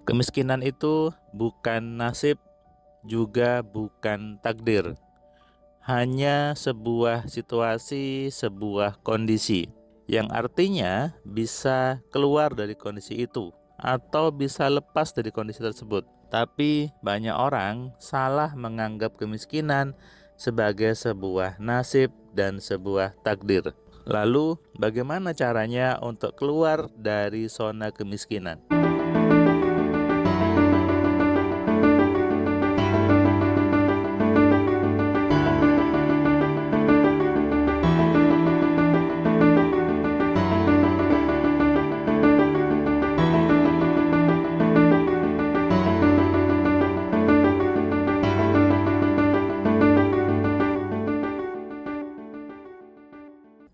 Kemiskinan itu bukan nasib, juga bukan takdir. Hanya sebuah situasi, sebuah kondisi, yang artinya bisa keluar dari kondisi itu, atau bisa lepas dari kondisi tersebut. Tapi banyak orang salah menganggap kemiskinan sebagai sebuah nasib dan sebuah takdir. Lalu, bagaimana caranya untuk keluar dari zona kemiskinan?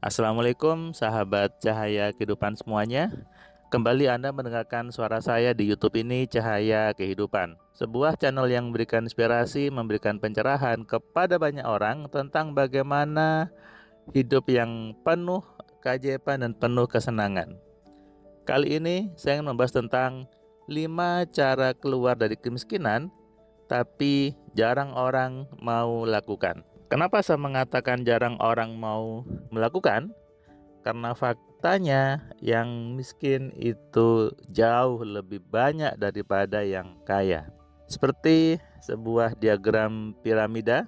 Assalamualaikum sahabat Cahaya Kehidupan semuanya. Kembali Anda mendengarkan suara saya di YouTube ini, Cahaya Kehidupan. Sebuah channel yang memberikan inspirasi, memberikan pencerahan kepada banyak orang tentang bagaimana hidup yang penuh keajaiban dan penuh kesenangan. Kali ini saya ingin membahas tentang 5 cara keluar dari kemiskinan, tapi jarang orang mau lakukan. Kenapa saya mengatakan jarang orang mau melakukan? Karena faktanya yang miskin itu jauh lebih banyak daripada yang kaya. Seperti sebuah diagram piramida,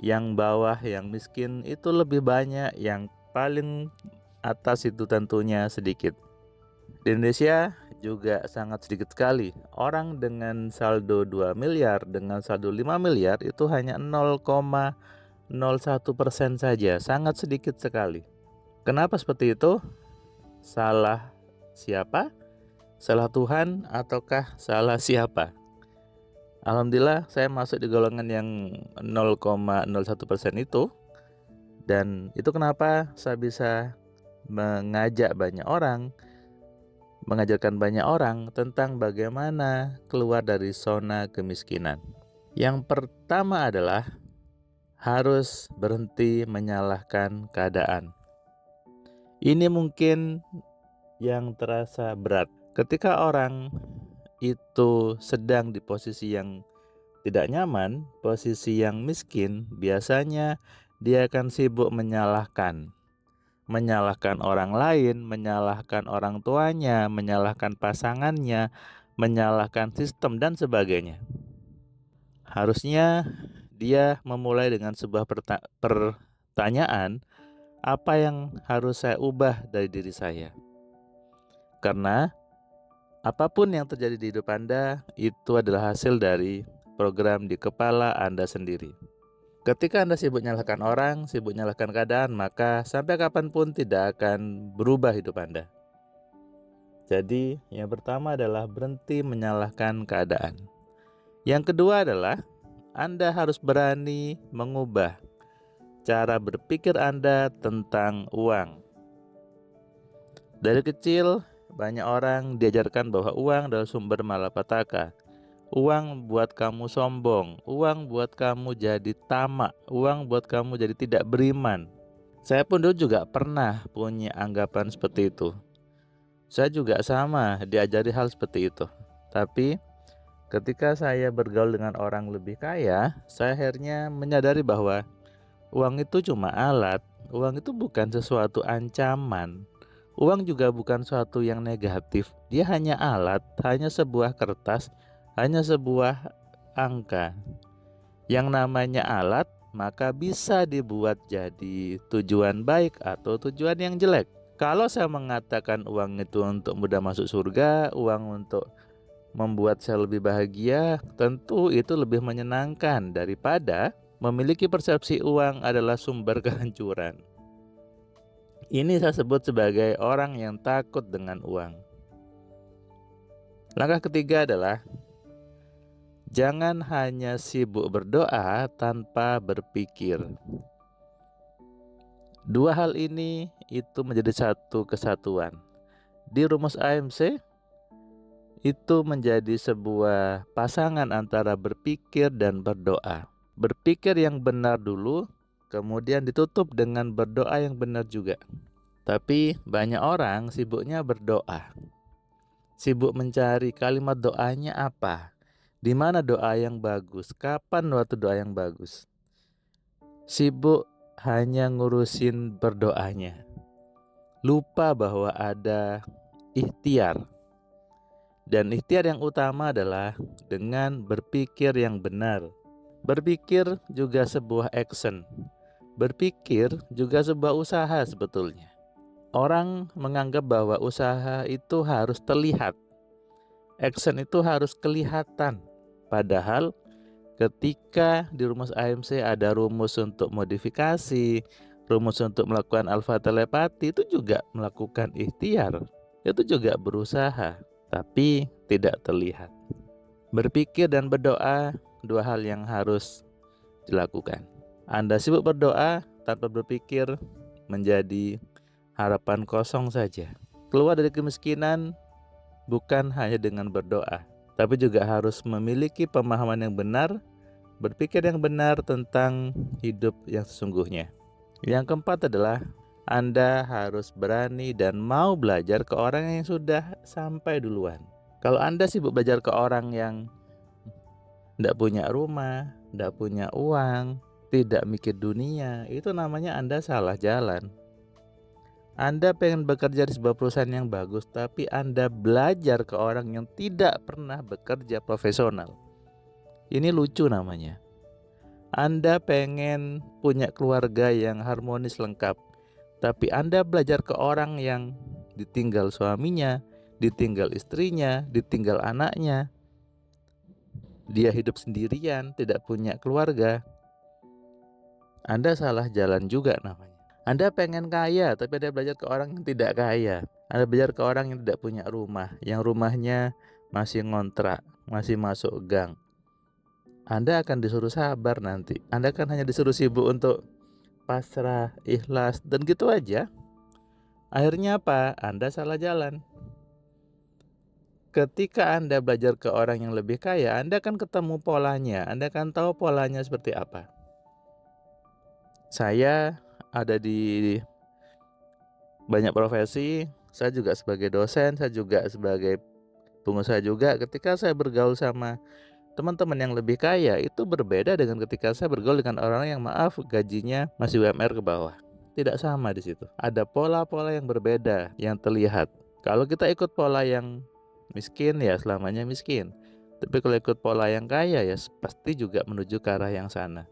yang bawah yang miskin itu lebih banyak, yang paling atas itu tentunya sedikit. Di Indonesia juga sangat sedikit sekali. Orang dengan saldo 2 miliar, dengan saldo 5 miliar itu hanya 0,01% saja, sangat sedikit sekali. Kenapa seperti itu? Salah siapa? Salah Tuhan ataukah salah siapa? Alhamdulillah saya masuk di golongan yang 0,01% itu. Dan itu kenapa saya bisa mengajak banyak orang, mengajarkan banyak orang tentang bagaimana keluar dari zona kemiskinan. Yang pertama adalah harus berhenti menyalahkan keadaan. Ini mungkin yang terasa berat. Ketika orang itu sedang di posisi yang tidak nyaman, posisi yang miskin, biasanya dia akan sibuk menyalahkan orang lain, menyalahkan orang tuanya, menyalahkan pasangannya, menyalahkan sistem dan sebagainya. Harusnya dia memulai dengan sebuah pertanyaan, apa yang harus saya ubah dari diri saya? Karena apapun yang terjadi di hidup Anda itu adalah hasil dari program di kepala Anda sendiri. Ketika Anda sibuk menyalahkan orang, sibuk menyalahkan keadaan, maka sampai kapanpun tidak akan berubah hidup Anda. Jadi yang pertama adalah berhenti menyalahkan keadaan. Yang kedua adalah Anda harus berani mengubah cara berpikir Anda tentang uang. Dari kecil, banyak orang diajarkan bahwa uang adalah sumber malapetaka. Uang buat kamu sombong, uang buat kamu jadi tamak, uang buat kamu jadi tidak beriman. Saya pun dulu juga pernah punya anggapan seperti itu. Saya juga sama diajari hal seperti itu. Tapi ketika saya bergaul dengan orang lebih kaya, saya akhirnya menyadari bahwa uang itu cuma alat, uang itu bukan sesuatu ancaman. Uang juga bukan sesuatu yang negatif. Dia hanya alat, hanya sebuah kertas, hanya sebuah angka. Yang namanya alat, maka bisa dibuat jadi tujuan baik atau tujuan yang jelek. Kalau saya mengatakan uang itu untuk mudah masuk surga, uang untuk membuat saya lebih bahagia, tentu itu lebih menyenangkan daripada memiliki persepsi uang adalah sumber kehancuran. Ini saya sebut sebagai orang yang takut dengan uang. Langkah ketiga adalah jangan hanya sibuk berdoa tanpa berpikir. Dua hal ini itu menjadi satu kesatuan. Di rumus AMC itu menjadi sebuah pasangan antara berpikir dan berdoa. Berpikir yang benar dulu, kemudian ditutup dengan berdoa yang benar juga. Tapi banyak orang sibuknya berdoa. Sibuk mencari kalimat doanya apa? Di mana doa yang bagus? Kapan waktu doa yang bagus? Sibuk hanya ngurusin berdoanya. Lupa bahwa ada ikhtiar. Dan ikhtiar yang utama adalah dengan berpikir yang benar. Berpikir juga sebuah action. Berpikir juga sebuah usaha sebetulnya. Orang menganggap bahwa usaha itu harus terlihat. Action itu harus kelihatan. Padahal ketika di rumus AMC ada rumus untuk modifikasi, rumus untuk melakukan alfa telepati, itu juga melakukan ikhtiar. Itu juga berusaha, tapi tidak terlihat. Berpikir dan berdoa, dua hal yang harus dilakukan. Anda sibuk berdoa tanpa berpikir menjadi harapan kosong saja. Keluar dari kemiskinan bukan hanya dengan berdoa, tapi juga harus memiliki pemahaman yang benar, berpikir yang benar tentang hidup yang sesungguhnya. Yang keempat adalah Anda harus berani dan mau belajar ke orang yang sudah sampai duluan. Kalau Anda sibuk belajar ke orang yang tidak punya rumah, tidak punya uang, tidak mikir dunia, itu namanya Anda salah jalan. Anda pengen bekerja di sebuah perusahaan yang bagus, tapi Anda belajar ke orang yang tidak pernah bekerja profesional. Ini lucu namanya. Anda pengen punya keluarga yang harmonis lengkap, tapi Anda belajar ke orang yang ditinggal suaminya, ditinggal istrinya, ditinggal anaknya. Dia hidup sendirian, tidak punya keluarga. Anda salah jalan juga namanya. Anda pengen kaya, tapi Anda belajar ke orang yang tidak kaya. Anda belajar ke orang yang tidak punya rumah, yang rumahnya masih ngontrak, masih masuk gang. Anda akan disuruh sabar nanti. Anda kan hanya disuruh sibuk untuk pasrah, ikhlas, dan gitu aja. Akhirnya apa? Anda salah jalan. Ketika Anda belajar ke orang yang lebih kaya, Anda akan ketemu polanya. Anda akan tahu polanya seperti apa. Saya ada di banyak profesi, saya juga sebagai dosen, saya juga sebagai pengusaha juga. Ketika saya bergaul sama teman-teman yang lebih kaya, itu berbeda dengan ketika saya bergaul dengan orang yang gajinya masih UMR ke bawah. Tidak sama di situ. Ada pola-pola yang berbeda yang terlihat. Kalau kita ikut pola yang miskin, ya selamanya miskin. Tapi kalau ikut pola yang kaya, ya pasti juga menuju ke arah yang sana.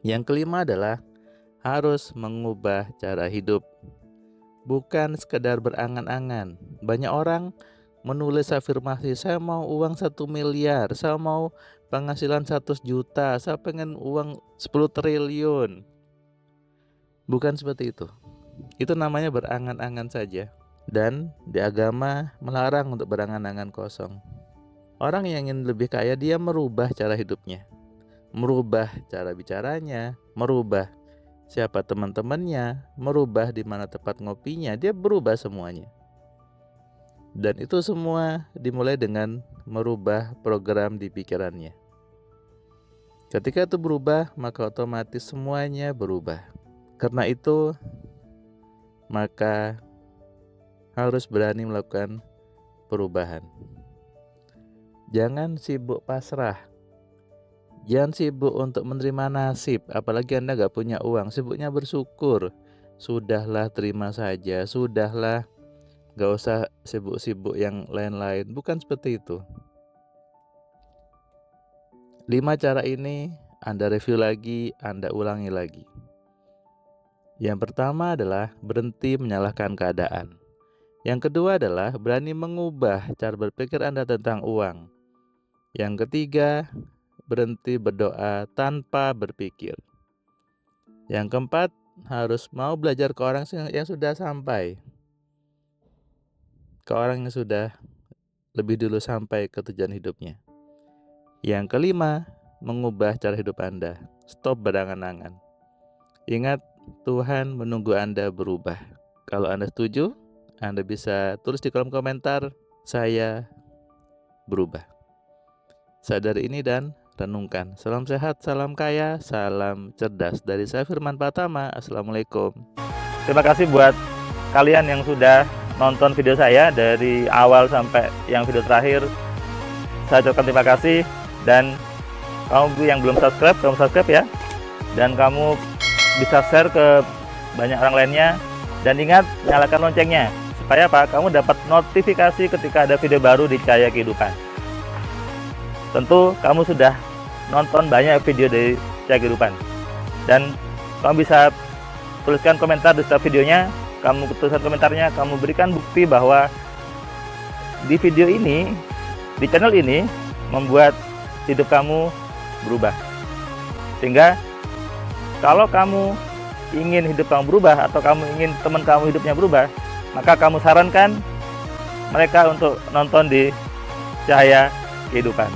Yang kelima adalah harus mengubah cara hidup. Bukan sekedar berangan-angan. Banyak orang menulis afirmasi, saya mau uang 1 miliar, saya mau penghasilan 100 juta, saya pengen uang 10 triliun. Bukan seperti itu. Itu namanya berangan-angan saja. Dan di agama melarang untuk berangan-angan kosong. Orang yang ingin lebih kaya, dia merubah cara hidupnya, merubah cara bicaranya, merubah siapa teman-temannya, merubah di mana tempat ngopinya, dia berubah semuanya. Dan itu semua dimulai dengan merubah program di pikirannya. Ketika itu berubah, maka otomatis semuanya berubah. Karena itu, maka harus berani melakukan perubahan. Jangan sibuk pasrah. Jangan sibuk untuk menerima nasib, apalagi Anda gak punya uang. Sibuknya bersyukur. Sudahlah, terima saja. Sudahlah, gak usah sibuk-sibuk yang lain-lain. Bukan seperti itu. 5 cara ini Anda review lagi, Anda ulangi lagi. Yang pertama adalah berhenti menyalahkan keadaan. Yang kedua adalah berani mengubah cara berpikir Anda tentang uang. Yang ketiga, berhenti berdoa tanpa berpikir. Yang keempat, harus mau belajar ke orang yang sudah sampai, ke orang yang sudah lebih dulu sampai ke tujuan hidupnya. Yang kelima, mengubah cara hidup Anda. Stop berangan-angan. Ingat, Tuhan menunggu Anda berubah. Kalau Anda setuju, Anda bisa tulis di kolom komentar, saya berubah. Sadari ini dan renungkan. Salam sehat, salam kaya, salam cerdas. Dari saya Firman Pratama. Assalamualaikum. Terima kasih buat kalian yang sudah nonton video saya dari awal sampai yang video terakhir. Saya ucapkan terima kasih, dan kamu yang belum subscribe, kamu subscribe ya. Dan kamu bisa share ke banyak orang lainnya, dan ingat nyalakan loncengnya supaya apa? Kamu dapat notifikasi ketika ada video baru di Cahaya Kehidupan. Tentu kamu sudah nonton banyak video dari Cahaya Kehidupan, dan kamu bisa tuliskan komentar di setiap videonya. Kamu tuliskan komentarnya, kamu berikan bukti bahwa di video ini, di channel ini membuat hidup kamu berubah. Sehingga kalau kamu ingin hidup kamu berubah, atau kamu ingin teman kamu hidupnya berubah, maka kamu sarankan mereka untuk nonton di Cahaya Kehidupan.